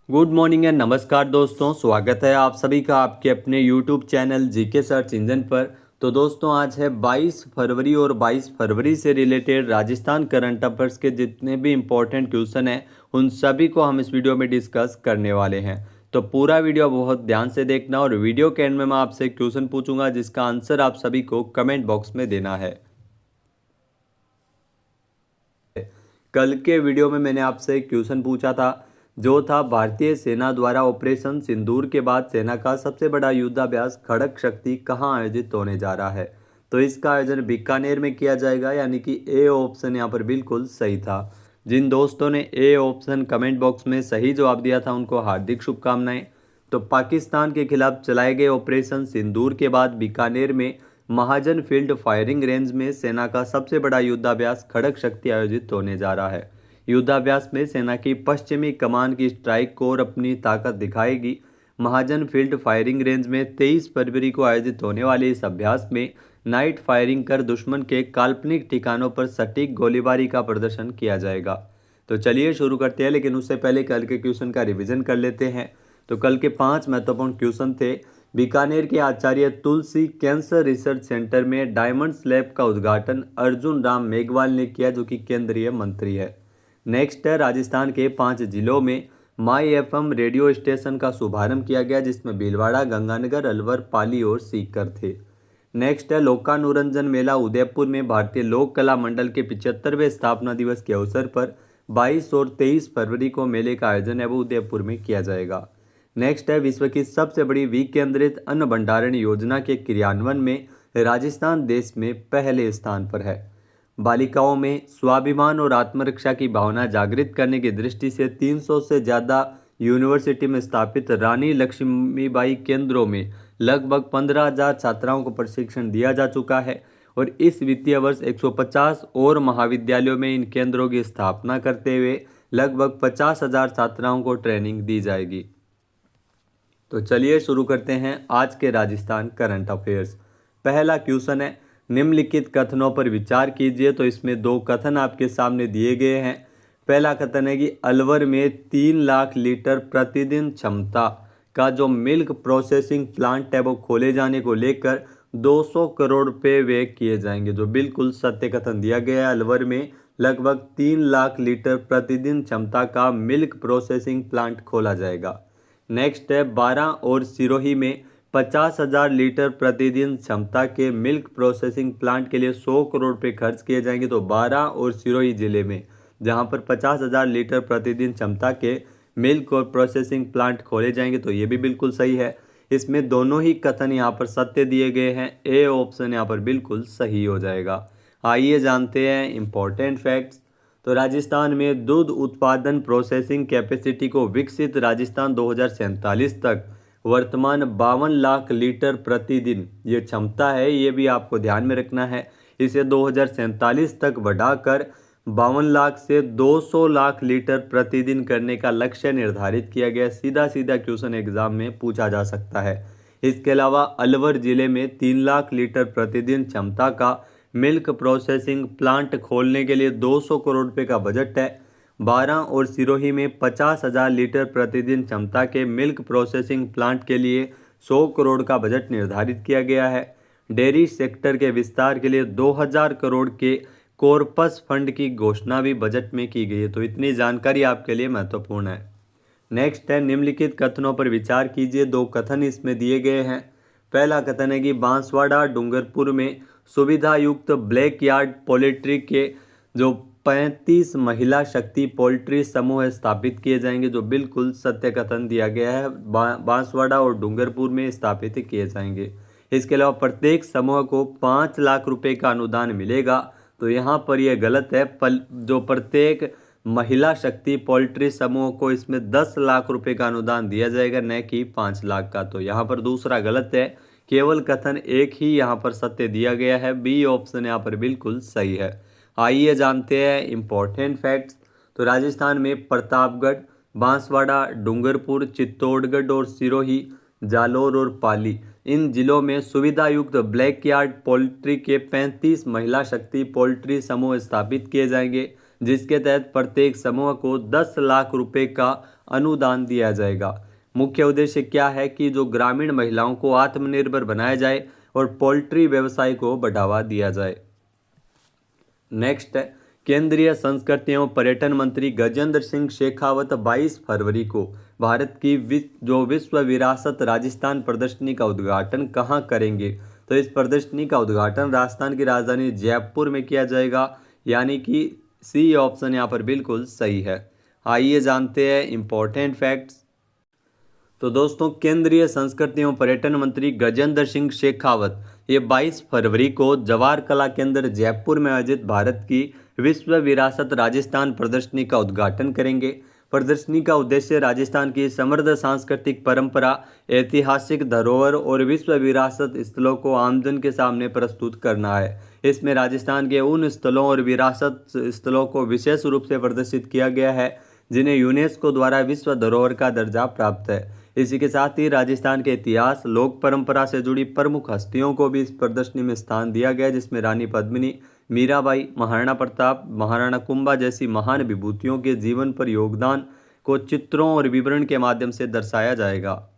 Good morning and नमस्कार दोस्तों, स्वागत है आप सभी का आपके अपने YouTube channel GK search engine पर। तो दोस्तों आज है 22 फरवरी और 22 फरवरी से रिलेटेड राजस्थान करंट अफेयर्स के जितने भी इम्पोर्टेंट क्वेश्चन हैं उन सभी को हम इस वीडियो में डिस्कस करने वाले हैं। तो पूरा वीडियो बहुत ध्यान से देखना और वीडियो के एंड में मैं आपसे क्वेश्चन पूछूंगा जिसका आंसर आप सभी को कमेंट बॉक्स में देना है। कल के वीडियो में मैंने आपसे एक क्वेश्चन पूछा था जो था भारतीय सेना द्वारा ऑपरेशन सिंदूर के बाद सेना का सबसे बड़ा युद्धाभ्यास खड़क शक्ति कहाँ आयोजित होने जा रहा है। तो इसका आयोजन बीकानेर में किया जाएगा, यानी कि ए ऑप्शन यहाँ पर बिल्कुल सही था। जिन दोस्तों ने ए ऑप्शन कमेंट बॉक्स में सही जवाब दिया था उनको हार्दिक शुभकामनाएं। तो पाकिस्तान के खिलाफ चलाए गए ऑपरेशन सिंदूर के बाद बीकानेर में महाजन फील्ड फायरिंग रेंज में सेना का सबसे बड़ा युद्धाभ्यास खड़क शक्ति आयोजित होने जा रहा है। युद्धाभ्यास में सेना की पश्चिमी कमान की स्ट्राइक कोर अपनी ताकत दिखाएगी। महाजन फील्ड फायरिंग रेंज में 23 फरवरी को आयोजित होने वाले इस अभ्यास में नाइट फायरिंग कर दुश्मन के काल्पनिक ठिकानों पर सटीक गोलीबारी का प्रदर्शन किया जाएगा। तो चलिए शुरू करते हैं, लेकिन उससे पहले कल के क्वेश्चन का रिवीजन कर लेते हैं। तो कल के 5 महत्वपूर्ण क्वेश्चन थे। बीकानेर के आचार्य तुलसी कैंसर रिसर्च सेंटर में डायमंड स्लैब का उद्घाटन अर्जुन राम मेघवाल ने किया, जो कि केंद्रीय मंत्री है। नेक्स्ट है, राजस्थान के 5 जिलों में माई एफएम रेडियो स्टेशन का शुभारंभ किया गया, जिसमें भीलवाड़ा, गंगानगर, अलवर, पाली और सीकर थे। नेक्स्ट है, लोकानुरंजन मेला उदयपुर में भारतीय लोक कला मंडल के 75वें स्थापना दिवस के अवसर पर 22 और 23 फरवरी को मेले का आयोजन है वो उदयपुर में किया जाएगा। नेक्स्ट है, विश्व की सबसे बड़ी विकेंद्रित अन्न भंडारण योजना के क्रियान्वयन में राजस्थान देश में पहले स्थान पर है। बालिकाओं में स्वाभिमान और आत्मरक्षा की भावना जागृत करने की दृष्टि से 300 से ज़्यादा यूनिवर्सिटी में स्थापित रानी लक्ष्मीबाई केंद्रों में लगभग 15,000 छात्राओं को प्रशिक्षण दिया जा चुका है और इस वित्तीय वर्ष 150 और महाविद्यालयों में इन केंद्रों की स्थापना करते हुए लगभग 50,000 छात्राओं को ट्रेनिंग दी जाएगी। तो चलिए शुरू करते हैं आज के राजस्थान करंट अफेयर्स। पहला क्वेश्चन है, निम्नलिखित कथनों पर विचार कीजिए। तो इसमें 2 कथन आपके सामने दिए गए हैं। पहला कथन है कि अलवर में 3 लाख लीटर प्रतिदिन क्षमता का जो मिल्क प्रोसेसिंग प्लांट है वो खोले जाने को लेकर 200 करोड़ रुपये व्यय किए जाएंगे, जो बिल्कुल सत्य कथन दिया गया है। अलवर में लगभग 3 लाख लीटर प्रतिदिन क्षमता का मिल्क प्रोसेसिंग प्लांट खोला जाएगा। नेक्स्ट है, 12 और सिरोही में 50,000 लीटर प्रतिदिन क्षमता के मिल्क प्रोसेसिंग प्लांट के लिए 100 करोड़ रुपये खर्च किए जाएंगे। तो 12 और सिरोही जिले में जहां पर 50,000 लीटर प्रतिदिन क्षमता के मिल्क और प्रोसेसिंग प्लांट खोले जाएंगे, तो ये भी बिल्कुल सही है। इसमें दोनों ही कथन यहाँ पर सत्य दिए गए हैं। ए ऑप्शन यहाँ पर बिल्कुल सही हो जाएगा। आइए जानते हैं इंपॉर्टेंट फैक्ट्स। तो राजस्थान में दूध उत्पादन प्रोसेसिंग कैपेसिटी को विकसित राजस्थान 2047 तक वर्तमान 52 लाख लीटर प्रतिदिन ये क्षमता है, ये भी आपको ध्यान में रखना है। इसे 2047 तक बढ़ाकर 52 लाख से 200 लाख लीटर प्रतिदिन करने का लक्ष्य निर्धारित किया गया। सीधा सीधा क्वेश्चन एग्जाम में पूछा जा सकता है। इसके अलावा अलवर जिले में 3 लाख लीटर प्रतिदिन क्षमता का मिल्क प्रोसेसिंग प्लांट खोलने के लिए 200 करोड़ रुपए का बजट है। 12 और सिरोही में 50,000 लीटर प्रतिदिन क्षमता के मिल्क प्रोसेसिंग प्लांट के लिए 100 करोड़ का बजट निर्धारित किया गया है। डेयरी सेक्टर के विस्तार के लिए 2,000 करोड़ के कॉर्पस फंड की घोषणा भी बजट में की गई है। तो इतनी जानकारी आपके लिए महत्वपूर्ण है। नेक्स्ट है, निम्नलिखित कथनों पर विचार कीजिए। 2 कथन इसमें दिए गए हैं। पहला कथन है कि बांसवाड़ा डूंगरपुर में सुविधा युक्त ब्लैक यार्ड पोल्ट्री के जो 35 महिला शक्ति पोल्ट्री समूह स्थापित किए जाएंगे, जो बिल्कुल सत्य कथन दिया गया है। बांसवाड़ा और डूंगरपुर में स्थापित किए जाएंगे। इसके अलावा प्रत्येक समूह को 5 लाख रुपए का अनुदान मिलेगा। तो यहाँ पर यह गलत है। जो प्रत्येक महिला शक्ति पोल्ट्री समूह को इसमें 10 लाख रुपए का अनुदान दिया जाएगा, न कि 5 लाख का। तो यहाँ पर दूसरा गलत है। केवल कथन एक ही यहाँ पर सत्य दिया गया है। बी ऑप्शन यहाँ पर बिल्कुल सही है। आइए जानते हैं इंपॉर्टेंट फैक्ट्स। तो राजस्थान में प्रतापगढ़, बांसवाड़ा, डूंगरपुर, चित्तौड़गढ़ और सिरोही, जालोर और पाली इन जिलों में सुविधा युक्त ब्लैक यार्ड पोल्ट्री के 35 महिला शक्ति पोल्ट्री समूह स्थापित किए जाएंगे, जिसके तहत प्रत्येक समूह को 10 लाख रुपए का अनुदान दिया जाएगा। मुख्य उद्देश्य क्या है कि जो ग्रामीण महिलाओं को आत्मनिर्भर बनाया जाए और पोल्ट्री व्यवसाय को बढ़ावा दिया जाए। नेक्स्ट है, केंद्रीय संस्कृति एवं पर्यटन मंत्री गजेंद्र सिंह शेखावत 22 फरवरी को भारत की विश्व विरासत राजस्थान प्रदर्शनी का उद्घाटन कहाँ करेंगे? तो इस प्रदर्शनी का उद्घाटन राजस्थान की राजधानी जयपुर में किया जाएगा, यानी कि सी ऑप्शन यहाँ पर बिल्कुल सही है। आइए जानते हैं इम्पोर्टेंट फैक्ट्स। तो दोस्तों, केंद्रीय संस्कृति एवं पर्यटन मंत्री गजेंद्र सिंह शेखावत ये 22 फरवरी को जवाहर कला केंद्र जयपुर में आयोजित भारत की विश्व विरासत राजस्थान प्रदर्शनी का उद्घाटन करेंगे। प्रदर्शनी का उद्देश्य राजस्थान की समृद्ध सांस्कृतिक परंपरा, ऐतिहासिक धरोहर और विश्व विरासत स्थलों को आमजन के सामने प्रस्तुत करना है। इसमें राजस्थान के उन स्थलों और विरासत स्थलों को विशेष रूप से प्रदर्शित किया गया है जिन्हें यूनेस्को द्वारा विश्व धरोहर का दर्जा प्राप्त है। इसी के साथ ही राजस्थान के इतिहास, लोक परंपरा से जुड़ी प्रमुख हस्तियों को भी इस प्रदर्शनी में स्थान दिया गया, जिसमें रानी पद्मिनी, मीराबाई, महाराणा प्रताप, महाराणा कुंभा जैसी महान विभूतियों के जीवन पर योगदान को चित्रों और विवरण के माध्यम से दर्शाया जाएगा।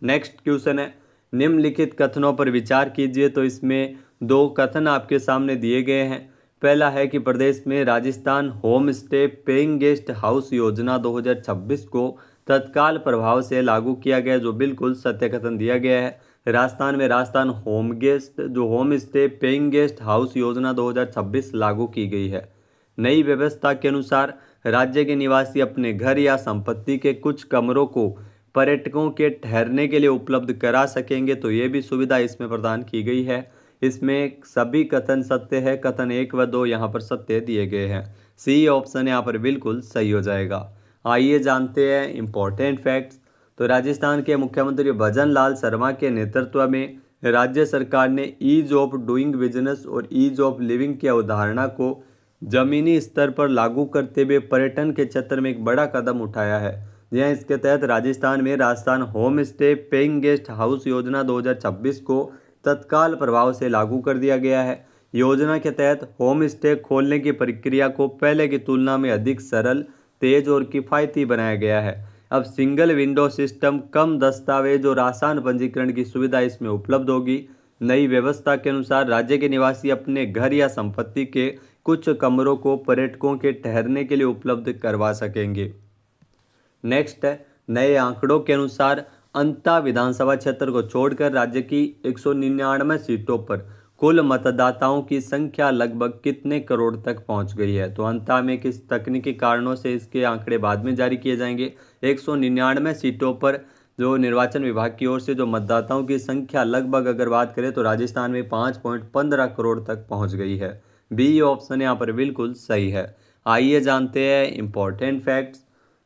नेक्स्ट क्वेश्चन है, निम्नलिखित कथनों पर विचार कीजिए। तो इसमें 2 कथन आपके सामने दिए गए हैं। पहला है कि प्रदेश में Rajasthan home stay paying guest house योजना 2026 को तत्काल प्रभाव से लागू किया गया, जो बिल्कुल सत्य कथन दिया गया है। राजस्थान में Rajasthan home stay paying guest house योजना 2026 लागू की गई है। नई व्यवस्था के अनुसार राज्य के निवासी अपने घर या संपत्ति के कुछ कमरों को पर्यटकों के ठहरने के लिए उपलब्ध करा सकेंगे, तो ये भी सुविधा इसमें प्रदान की गई है। इसमें सभी कथन सत्य है, कथन 1 व 2 यहाँ पर सत्य दिए गए हैं। सी ऑप्शन यहाँ पर बिल्कुल सही हो जाएगा। आइए जानते हैं इम्पोर्टेंट फैक्ट्स। तो राजस्थान के मुख्यमंत्री भजन लाल शर्मा के नेतृत्व में राज्य सरकार ने ईज ऑफ डूइंग बिजनेस और ईज ऑफ लिविंग की अवधारणा को जमीनी स्तर पर लागू करते हुए पर्यटन के क्षेत्र में एक बड़ा कदम उठाया है। यह इसके तहत राजस्थान में Rajasthan home stay paying guest house योजना 2026 को तत्काल प्रभाव से लागू कर दिया गया है। योजना के तहत होम स्टे खोलने की प्रक्रिया को पहले की तुलना में अधिक सरल, तेज और किफ़ायती बनाया गया है। अब सिंगल विंडो सिस्टम, कम दस्तावेज और आसान पंजीकरण की सुविधा इसमें उपलब्ध होगी। नई व्यवस्था के अनुसार राज्य के निवासी अपने घर या संपत्ति के कुछ कमरों को पर्यटकों के ठहरने के लिए उपलब्ध करवा सकेंगे। नेक्स्ट है, नए आंकड़ों के अनुसार अंता विधानसभा क्षेत्र को छोड़कर राज्य की 199 सीटों पर कुल मतदाताओं की संख्या लगभग कितने करोड़ तक पहुंच गई है? तो अंता में किस तकनीकी कारणों से इसके आंकड़े बाद में जारी किए जाएंगे। 199 सीटों पर जो निर्वाचन विभाग की ओर से जो मतदाताओं की संख्या लगभग अगर बात करें तो राजस्थान में 5.15 करोड़ तक पहुंच गई है। बी ऑप्शन यहाँ पर बिल्कुल सही है। आइए जानते हैं इम्पोर्टेंट फैक्ट्स।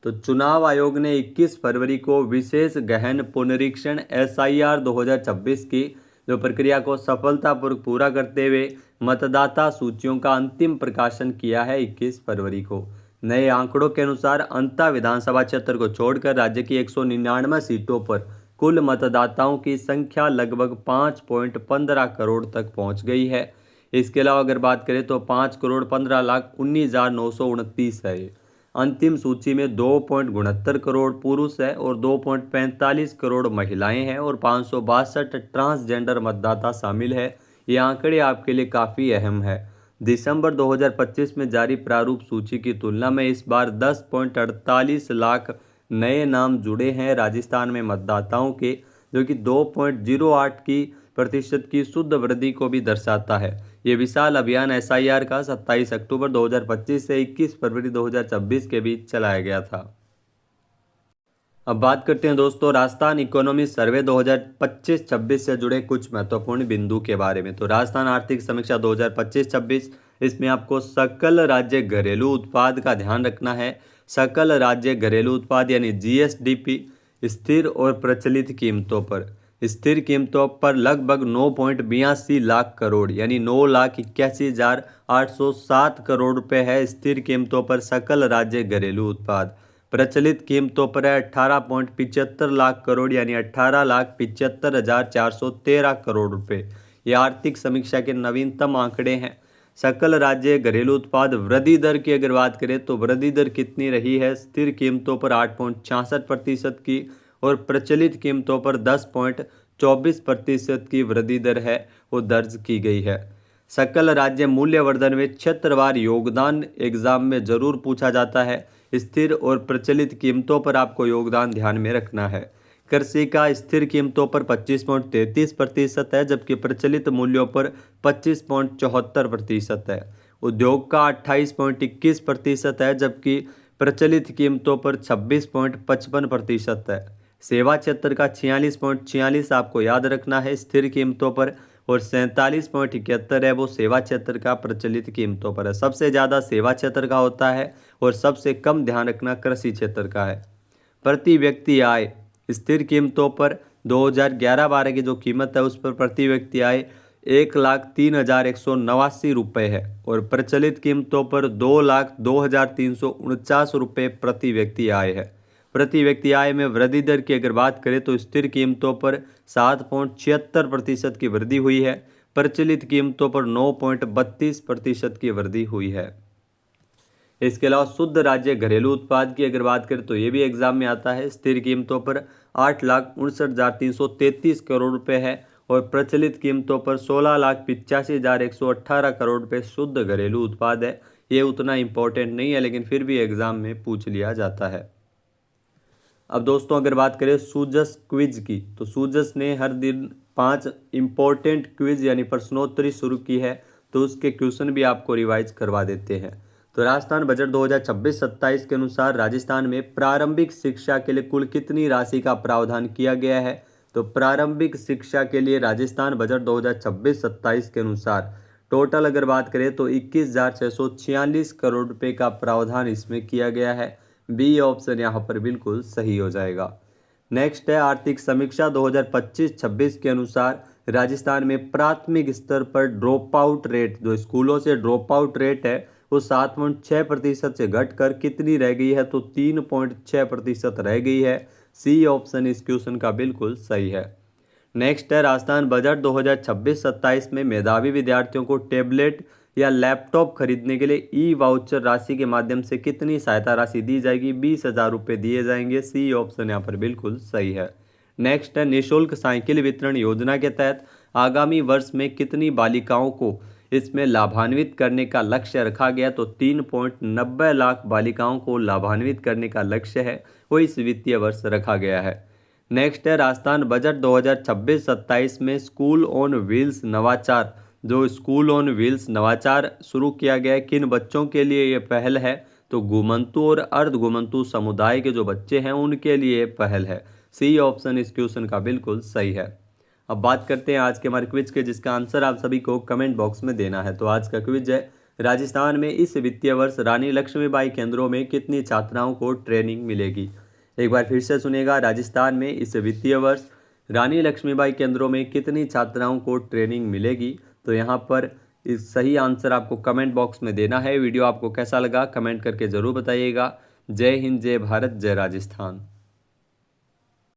तो चुनाव आयोग ने 21 फरवरी को विशेष गहन पुनरीक्षण SIR 2026 की जो प्रक्रिया को सफलतापूर्वक पूरा करते हुए मतदाता सूचियों का अंतिम प्रकाशन किया है 21 फरवरी को। नए आंकड़ों के अनुसार अंता विधानसभा क्षेत्र को छोड़कर राज्य की 199 सीटों पर कुल मतदाताओं की संख्या लगभग 5.15 करोड़ तक पहुंच गई है। इसके अलावा अगर बात करें तो 5,15,29,929 है। अंतिम सूची में 2.69 करोड़ पुरुष है और 2.45 करोड़ महिलाएं हैं और 562 ट्रांसजेंडर मतदाता शामिल है। ये आंकड़े आपके लिए काफ़ी अहम है। दिसंबर 2025 में जारी प्रारूप सूची की तुलना में इस बार 10.48 लाख नए नाम जुड़े हैं राजस्थान में मतदाताओं के, जो कि 2.08% की शुद्ध वृद्धि को भी दर्शाता है। ये विशाल अभियान SIR का 27 अक्टूबर 2025 से 21 फरवरी 2026 के बीच चलाया गया था। अब बात करते हैं दोस्तों राजस्थान इकोनॉमी सर्वे 2025-26 से जुड़े कुछ महत्वपूर्ण बिंदु के बारे में। तो राजस्थान आर्थिक समीक्षा 2025-26, इसमें आपको सकल राज्य घरेलू उत्पाद का ध्यान रखना है। सकल राज्य घरेलू उत्पाद यानी GSDP स्थिर और प्रचलित कीमतों पर, स्थिर कीमतों पर लगभग 9.82 लाख करोड़ यानी 9,81,807 करोड़ रुपए है स्थिर कीमतों पर सकल राज्य घरेलू उत्पाद। प्रचलित कीमतों पर है 18.75 लाख करोड़ यानी 18,75,413 करोड़ रुपए। ये आर्थिक समीक्षा के नवीनतम आंकड़े हैं। सकल राज्य घरेलू उत्पाद वृद्धि दर की अगर बात करें तो वृद्धि दर कितनी रही है? स्थिर कीमतों पर 8.66% की और प्रचलित कीमतों पर 10.24% की वृद्धि दर है वो दर्ज की गई है। सकल राज्य मूल्यवर्धन में क्षेत्रवार योगदान एग्जाम में जरूर पूछा जाता है। स्थिर और प्रचलित कीमतों पर आपको योगदान ध्यान में रखना है। कृषि का स्थिर कीमतों पर 25.33% है, जबकि प्रचलित मूल्यों पर 25.74% है। उद्योग का 28.21% है, जबकि प्रचलित कीमतों पर 26.55% है। सेवा क्षेत्र का 46.46 आपको याद रखना है स्थिर कीमतों पर, और 47.71 है वो सेवा क्षेत्र का प्रचलित कीमतों पर है। सबसे ज़्यादा सेवा क्षेत्र का होता है और सबसे कम ध्यान रखना कृषि क्षेत्र का है। प्रति व्यक्ति आय स्थिर कीमतों पर 2011-12 की जो कीमत है उस पर प्रति व्यक्ति आय 1,03,189 रुपये है, और प्रचलित कीमतों पर 2,02,349 रुपये प्रति व्यक्ति आय है। प्रति व्यक्ति आय में वृद्धि दर की अगर बात करें तो स्थिर कीमतों पर 7.76% की वृद्धि हुई है, प्रचलित कीमतों पर 9.32% की वृद्धि हुई है। इसके अलावा शुद्ध राज्य घरेलू उत्पाद की अगर बात करें तो ये भी एग्जाम में आता है। स्थिर कीमतों पर 8,59,333 करोड़ रुपए है, और प्रचलित कीमतों पर 16,85,118 करोड़ रुपए शुद्ध घरेलू उत्पाद है। ये उतना इम्पोर्टेंट नहीं है, लेकिन फिर भी एग्जाम में पूछ लिया जाता है। अब दोस्तों अगर बात करें सूजस क्विज की, तो सूजस ने हर दिन 5 इम्पोर्टेंट क्विज यानी प्रश्नोत्तरी शुरू की है, तो उसके क्वेश्चन भी आपको रिवाइज करवा देते हैं। तो राजस्थान बजट 2026-27 के अनुसार राजस्थान में प्रारंभिक शिक्षा के लिए कुल कितनी राशि का प्रावधान किया गया है? तो प्रारंभिक शिक्षा के लिए राजस्थान बजट 2026-27 के अनुसार टोटल अगर बात करें तो 21,646 करोड़ रुपए का प्रावधान इसमें किया गया है। बी ऑप्शन यहाँ पर बिल्कुल सही हो जाएगा। नेक्स्ट है आर्थिक समीक्षा 2025-26 के अनुसार राजस्थान में प्राथमिक स्तर पर ड्रॉप आउट रेट, जो स्कूलों से ड्रॉप आउट रेट है वो 7.6% से घटकर कितनी रह गई है? तो 3.6% रह गई है। सी ऑप्शन इस क्वेश्चन का बिल्कुल सही है। नेक्स्ट है राजस्थान बजट 2026-27 में मेधावी विद्यार्थियों को टैबलेट या लैपटॉप खरीदने के लिए ई वाउचर राशि के माध्यम से कितनी सहायता राशि दी जाएगी? 20,000 रुपये दिए जाएंगे। सी ऑप्शन यहाँ पर बिल्कुल सही है। नेक्स्ट है निःशुल्क साइकिल वितरण योजना के तहत आगामी वर्ष में कितनी बालिकाओं को इसमें लाभान्वित करने का लक्ष्य रखा गया? तो 3.90 लाख बालिकाओं को लाभान्वित करने का लक्ष्य है वो इस वित्तीय वर्ष रखा गया है। नेक्स्ट है राजस्थान बजट 2026-27 में स्कूल ऑन व्हील्स नवाचार, जो स्कूल ऑन व्हील्स नवाचार शुरू किया गया है किन बच्चों के लिए ये पहल है? तो घुमंतु और अर्ध घुमंतु समुदाय के जो बच्चे हैं उनके लिए ये पहल है। सी ऑप्शन इस क्वेश्चन का बिल्कुल सही है। अब बात करते हैं आज के हमारे क्विज के, जिसका आंसर आप सभी को कमेंट बॉक्स में देना है। तो आज का क्विज है राजस्थान में इस वित्तीय वर्ष रानी लक्ष्मीबाई केंद्रों में कितनी छात्राओं को ट्रेनिंग मिलेगी? एक बार फिर से सुनिएगा, राजस्थान में इस वित्तीय वर्ष रानी लक्ष्मीबाई केंद्रों में कितनी छात्राओं को ट्रेनिंग मिलेगी? तो यहाँ पर इस सही आंसर आपको कमेंट बॉक्स में देना है। वीडियो आपको कैसा लगा कमेंट करके ज़रूर बताइएगा। जय हिंद, जय भारत, जय राजस्थान।